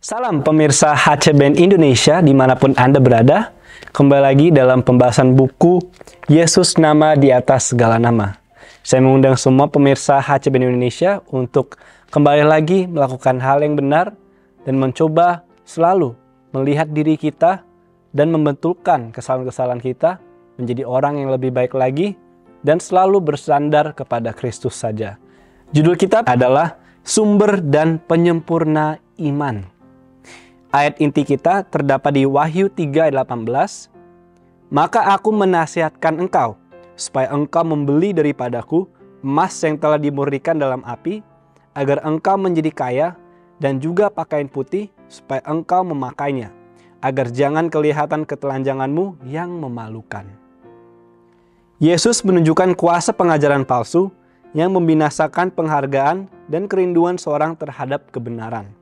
Salam pemirsa HCBN Indonesia dimanapun Anda berada. Kembali lagi dalam pembahasan buku Yesus Nama di Atas Segala Nama. Saya mengundang semua pemirsa HCBN Indonesia untuk kembali lagi melakukan hal yang benar dan mencoba selalu melihat diri kita dan membetulkan kesalahan-kesalahan kita menjadi orang yang lebih baik lagi dan selalu bersandar kepada Kristus saja. Judul kita adalah Sumber dan Penyempurna Iman. Ayat inti kita terdapat di Wahyu 3 ayat 18. Maka aku menasihatkan engkau, supaya engkau membeli daripadaku emas yang telah dimurnikan dalam api, agar engkau menjadi kaya, dan juga pakaian putih, supaya engkau memakainya, agar jangan kelihatan ketelanjanganmu yang memalukan. Yesus menunjukkan kuasa pengajaran palsu yang membinasakan penghargaan dan kerinduan seorang terhadap kebenaran.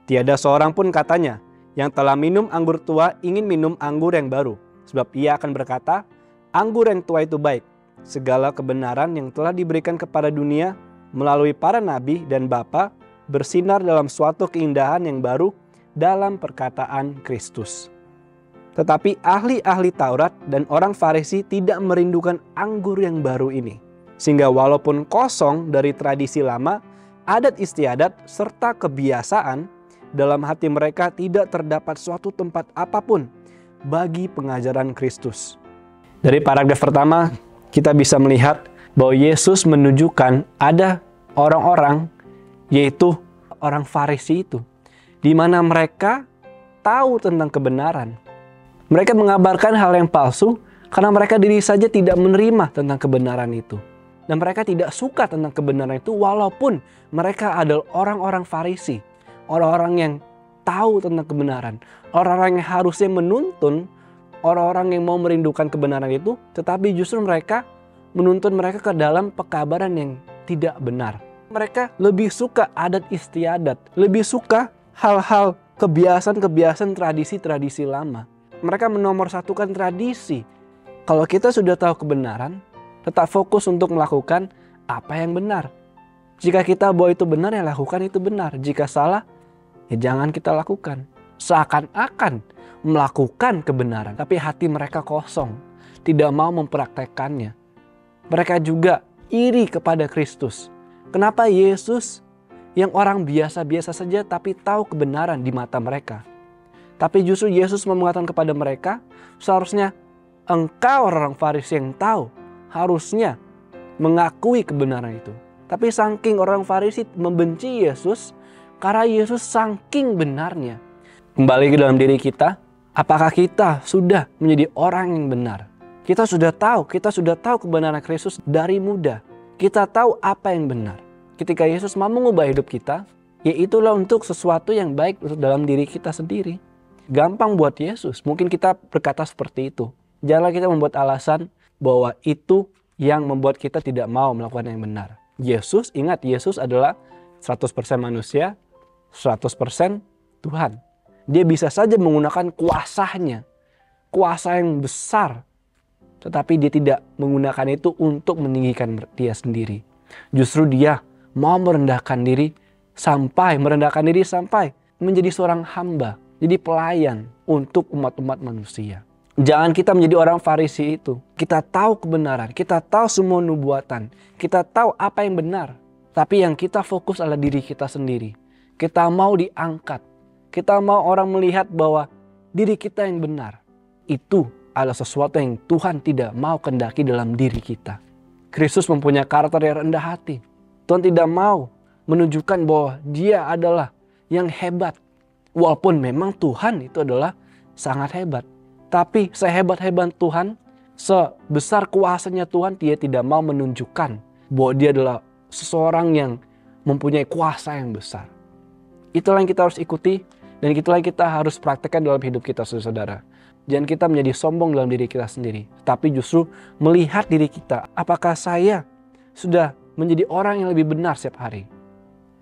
Tiada seorang pun katanya yang telah minum anggur tua ingin minum anggur yang baru, sebab ia akan berkata, anggur yang tua itu baik. Segala kebenaran yang telah diberikan kepada dunia melalui para nabi dan bapa bersinar dalam suatu keindahan yang baru dalam perkataan Kristus. Tetapi ahli-ahli Taurat dan orang Farisi tidak merindukan anggur yang baru ini, sehingga walaupun kosong dari tradisi lama, adat istiadat serta kebiasaan, dalam hati mereka tidak terdapat suatu tempat apapun bagi pengajaran Kristus. Dari paragraf pertama, kita bisa melihat bahwa Yesus menunjukkan ada orang-orang, yaitu orang Farisi itu, di mana mereka tahu tentang kebenaran. Mereka mengabarkan hal yang palsu karena mereka diri saja tidak menerima tentang kebenaran itu. Dan mereka tidak suka tentang kebenaran itu walaupun mereka adalah orang-orang Farisi. Orang-orang yang tahu tentang kebenaran. Orang-orang yang harusnya menuntun orang-orang yang mau merindukan kebenaran itu. Tetapi justru mereka menuntun mereka ke dalam pekabaran yang tidak benar. Mereka lebih suka adat istiadat. Lebih suka hal-hal kebiasaan-kebiasaan tradisi-tradisi lama. Mereka menomorsatukan tradisi. Kalau kita sudah tahu kebenaran, tetap fokus untuk melakukan apa yang benar. Jika kita bahwa itu benar, ya lakukan itu benar. Jika salah, ya jangan kita lakukan. Seakan-akan melakukan kebenaran, tapi hati mereka kosong, tidak mau mempraktekkannya. Mereka juga iri kepada Kristus. Kenapa Yesus yang orang biasa-biasa saja tapi tahu kebenaran di mata mereka? Tapi justru Yesus mengatakan kepada mereka, seharusnya engkau orang Farisi yang tahu, harusnya mengakui kebenaran itu. Tapi saking orang Farisi membenci Yesus, karena Yesus saking benarnya. Kembali ke dalam diri kita, apakah kita sudah menjadi orang yang benar? Kita sudah tahu kebenaran Kristus dari muda. Kita tahu apa yang benar. Ketika Yesus mau mengubah hidup kita, ya itulah untuk sesuatu yang baik untuk dalam diri kita sendiri. Gampang buat Yesus, mungkin kita berkata seperti itu. Janganlah kita membuat alasan bahwa itu yang membuat kita tidak mau melakukan yang benar. Yesus, ingat Yesus adalah 100% manusia, 100% Tuhan. Dia bisa saja menggunakan kuasanya, kuasa yang besar. Tetapi dia tidak menggunakan itu untuk meninggikan dia sendiri. Justru dia mau merendahkan diri sampai menjadi seorang hamba. Jadi pelayan untuk umat-umat manusia. Jangan kita menjadi orang Farisi itu. Kita tahu kebenaran, kita tahu semua nubuatan, kita tahu apa yang benar. Tapi yang kita fokus adalah diri kita sendiri. Kita mau diangkat. Kita mau orang melihat bahwa diri kita yang benar. Itu adalah sesuatu yang Tuhan tidak mau kehendaki dalam diri kita. Kristus mempunyai karakter yang rendah hati. Tuhan tidak mau menunjukkan bahwa dia adalah yang hebat. Walaupun memang Tuhan itu adalah sangat hebat. Tapi sehebat-hebat Tuhan, sebesar kuasanya Tuhan, dia tidak mau menunjukkan bahwa dia adalah seseorang yang mempunyai kuasa yang besar. Itulah yang kita harus ikuti dan itulah yang kita harus praktekkan dalam hidup kita, saudara. Jangan kita menjadi sombong dalam diri kita sendiri, tapi justru melihat diri kita. Apakah saya sudah menjadi orang yang lebih benar setiap hari?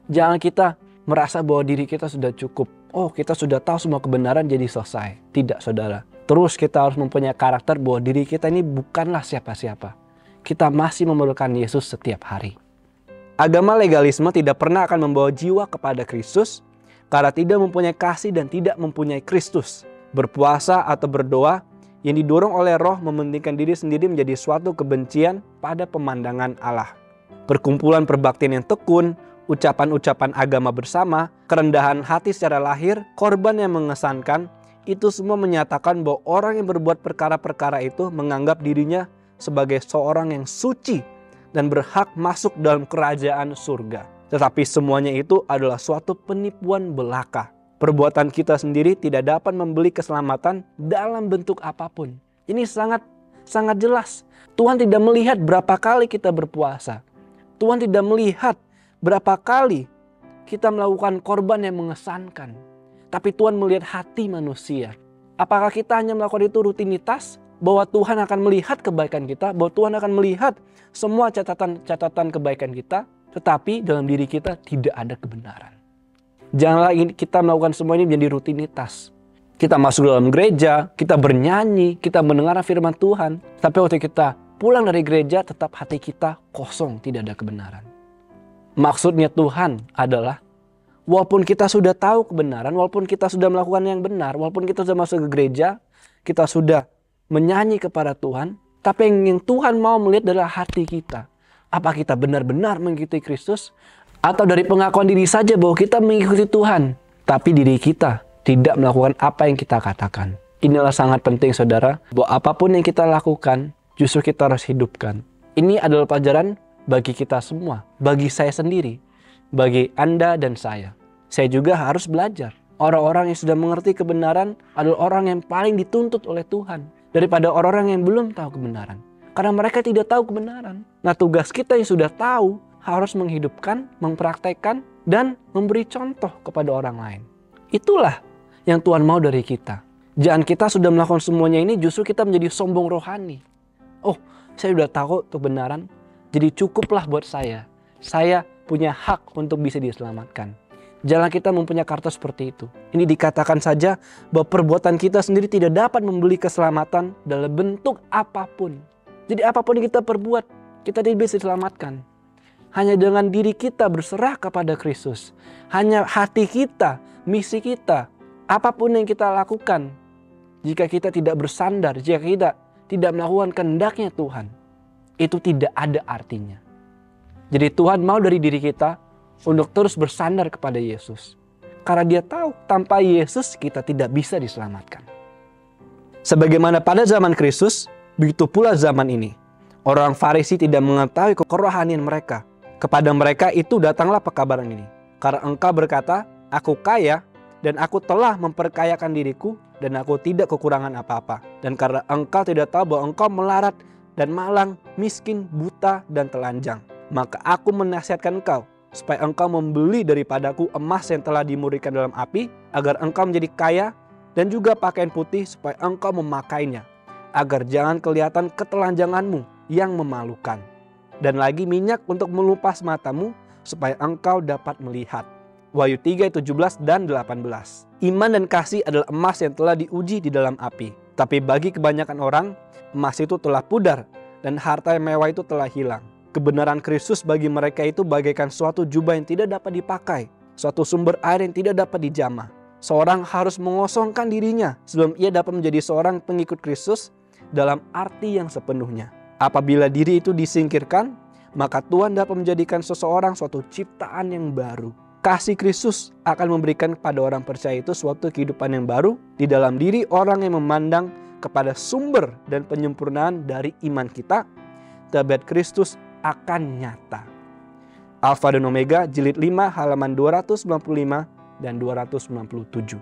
Jangan kita merasa bahwa diri kita sudah cukup. Oh, kita sudah tahu semua kebenaran jadi selesai. Tidak, saudara. Terus kita harus mempunyai karakter bahwa diri kita ini bukanlah siapa-siapa. Kita masih memerlukan Yesus setiap hari. Agama legalisme tidak pernah akan membawa jiwa kepada Kristus karena tidak mempunyai kasih dan tidak mempunyai Kristus. Berpuasa atau berdoa yang didorong oleh roh mementingkan diri sendiri menjadi suatu kebencian pada pemandangan Allah. Perkumpulan perbaktian yang tekun, ucapan-ucapan agama bersama, kerendahan hati secara lahir, korban yang mengesankan, itu semua menyatakan bahwa orang yang berbuat perkara-perkara itu menganggap dirinya sebagai seorang yang suci dan berhak masuk dalam kerajaan surga. Tetapi semuanya itu adalah suatu penipuan belaka. Perbuatan kita sendiri tidak dapat membeli keselamatan dalam bentuk apapun. Ini sangat jelas. Tuhan tidak melihat berapa kali kita berpuasa. Tuhan tidak melihat berapa kali kita melakukan korban yang mengesankan. Tapi Tuhan melihat hati manusia. Apakah kita hanya melakukan itu rutinitas? Bahwa Tuhan akan melihat kebaikan kita, bahwa Tuhan akan melihat semua catatan kebaikan kita, tetapi dalam diri kita tidak ada kebenaran. Janganlah kita melakukan semua ini menjadi rutinitas. Kita masuk dalam gereja, kita bernyanyi, kita mendengar firman Tuhan, tapi waktu kita pulang dari gereja tetap hati kita kosong, tidak ada kebenaran. Maksudnya Tuhan adalah walaupun kita sudah tahu kebenaran, walaupun kita sudah melakukan yang benar, walaupun kita sudah masuk ke gereja, kita sudah menyanyi kepada Tuhan, tapi yang Tuhan mau melihat adalah hati kita. Apa kita benar-benar mengikuti Kristus? Atau dari pengakuan diri saja bahwa kita mengikuti Tuhan, tapi diri kita tidak melakukan apa yang kita katakan. Inilah sangat penting saudara, bahwa apapun yang kita lakukan, justru kita harus hidupkan. Ini adalah pelajaran bagi kita semua, bagi saya sendiri, bagi Anda dan saya. Saya juga harus belajar. Orang-orang yang sudah mengerti kebenaran adalah orang yang paling dituntut oleh Tuhan daripada orang-orang yang belum tahu kebenaran. Karena mereka tidak tahu kebenaran. Nah, tugas kita yang sudah tahu harus menghidupkan, mempraktekkan, dan memberi contoh kepada orang lain. Itulah yang Tuhan mau dari kita. Jangan kita sudah melakukan semuanya ini justru kita menjadi sombong rohani. Oh, saya sudah tahu kebenaran, jadi cukuplah buat saya. Saya punya hak untuk bisa diselamatkan. Jangan kita mempunyai kartu seperti itu. Ini dikatakan saja bahwa perbuatan kita sendiri tidak dapat membeli keselamatan dalam bentuk apapun. Jadi apapun yang kita perbuat, kita tidak bisa diselamatkan. Hanya dengan diri kita berserah kepada Kristus. Hanya hati kita, misi kita, apapun yang kita lakukan. Jika kita tidak bersandar, jika kita tidak melakukan kehendaknya Tuhan, itu tidak ada artinya. Jadi Tuhan mau dari diri kita untuk terus bersandar kepada Yesus. Karena dia tahu tanpa Yesus kita tidak bisa diselamatkan. Sebagaimana pada zaman Kristus, begitu pula zaman ini. Orang Farisi tidak mengetahui kerohanian mereka. Kepada mereka itu datanglah pekabaran ini. Karena engkau berkata, aku kaya dan aku telah memperkayakan diriku dan aku tidak kekurangan apa-apa. Dan karena engkau tidak tahu bahwa engkau melarat dan malang, miskin, buta dan telanjang. Maka aku menasihatkan engkau supaya engkau membeli daripadaku emas yang telah dimurnikan dalam api, agar engkau menjadi kaya, dan juga pakaian putih supaya engkau memakainya, agar jangan kelihatan ketelanjanganmu yang memalukan. Dan lagi minyak untuk melupas matamu, supaya engkau dapat melihat. Wahyu 3:17 dan 18. Iman dan kasih adalah emas yang telah diuji di dalam api. Tapi bagi kebanyakan orang, emas itu telah pudar, dan harta yang mewah itu telah hilang. Kebenaran Kristus bagi mereka itu bagaikan suatu jubah yang tidak dapat dipakai, suatu sumber air yang tidak dapat dijamah. Seorang harus mengosongkan dirinya sebelum ia dapat menjadi seorang pengikut Kristus dalam arti yang sepenuhnya. Apabila diri itu disingkirkan, maka Tuhan dapat menjadikan seseorang suatu ciptaan yang baru. Kasih Kristus akan memberikan kepada orang percaya itu suatu kehidupan yang baru di dalam diri orang yang memandang kepada sumber dan penyempurnaan dari iman kita. Tabiat Kristus akan nyata. Alfa dan Omega, jilid 5, halaman 295 dan 297.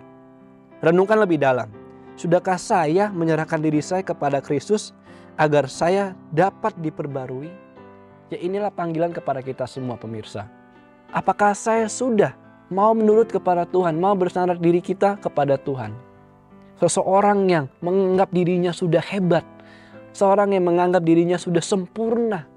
Renungkan lebih dalam. Sudahkah saya menyerahkan diri saya kepada Kristus agar saya dapat diperbarui? Ya, inilah panggilan kepada kita semua pemirsa. Apakah saya sudah mau menurut kepada Tuhan, mau bersandar diri kita kepada Tuhan? Seseorang yang menganggap dirinya sudah hebat, seorang yang menganggap dirinya sudah sempurna,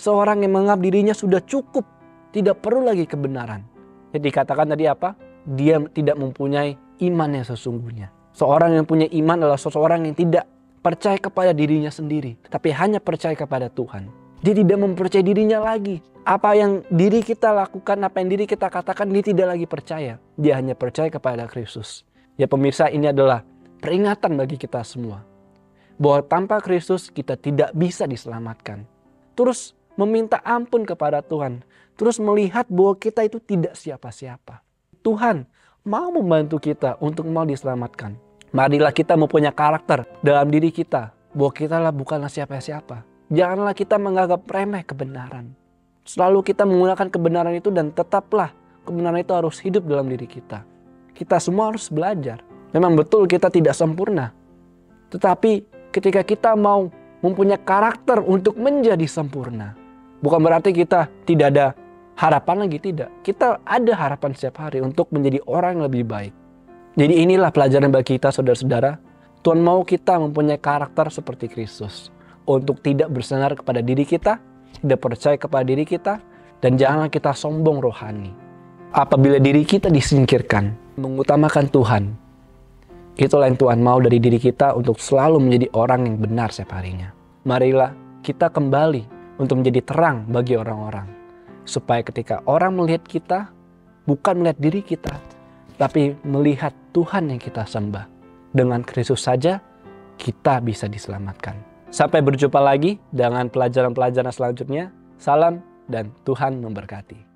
seorang yang menganggap dirinya sudah cukup, tidak perlu lagi kebenaran. Jadi dikatakan tadi apa? Dia tidak mempunyai iman yang sesungguhnya. Seorang yang punya iman adalah seseorang yang tidak percaya kepada dirinya sendiri, tapi hanya percaya kepada Tuhan. Dia tidak mempercayai dirinya lagi, Apa yang diri kita lakukan, apa yang diri kita katakan, dia tidak lagi percaya. Dia hanya percaya kepada Kristus. Ya pemirsa, ini adalah peringatan bagi kita semua. Bahwa tanpa Kristus kita tidak bisa diselamatkan. Terus meminta ampun kepada Tuhan. Terus melihat bahwa kita itu tidak siapa-siapa. Tuhan mau membantu kita untuk mau diselamatkan. Marilah kita mempunyai karakter dalam diri kita. Bahwa kita bukanlah siapa-siapa. Janganlah kita menganggap remeh kebenaran. Selalu kita menggunakan kebenaran itu dan tetaplah kebenaran itu harus hidup dalam diri kita. Kita semua harus belajar. Memang betul kita tidak sempurna. Tetapi ketika kita mau mempunyai karakter untuk menjadi sempurna. Bukan berarti kita tidak ada harapan lagi, tidak. Kita ada harapan setiap hari untuk menjadi orang yang lebih baik. Jadi inilah pelajaran bagi kita saudara-saudara. Tuhan mau kita mempunyai karakter seperti Kristus. Untuk tidak bersandar kepada diri kita, tidak percaya kepada diri kita, dan janganlah kita sombong rohani. Apabila diri kita disingkirkan, mengutamakan Tuhan, itulah yang Tuhan mau dari diri kita untuk selalu menjadi orang yang benar setiap harinya. Marilah kita kembali untuk menjadi terang bagi orang-orang. Supaya ketika orang melihat kita, bukan melihat diri kita, tapi melihat Tuhan yang kita sembah. Dengan Kristus saja, kita bisa diselamatkan. Sampai berjumpa lagi dengan pelajaran-pelajaran selanjutnya. Salam dan Tuhan memberkati.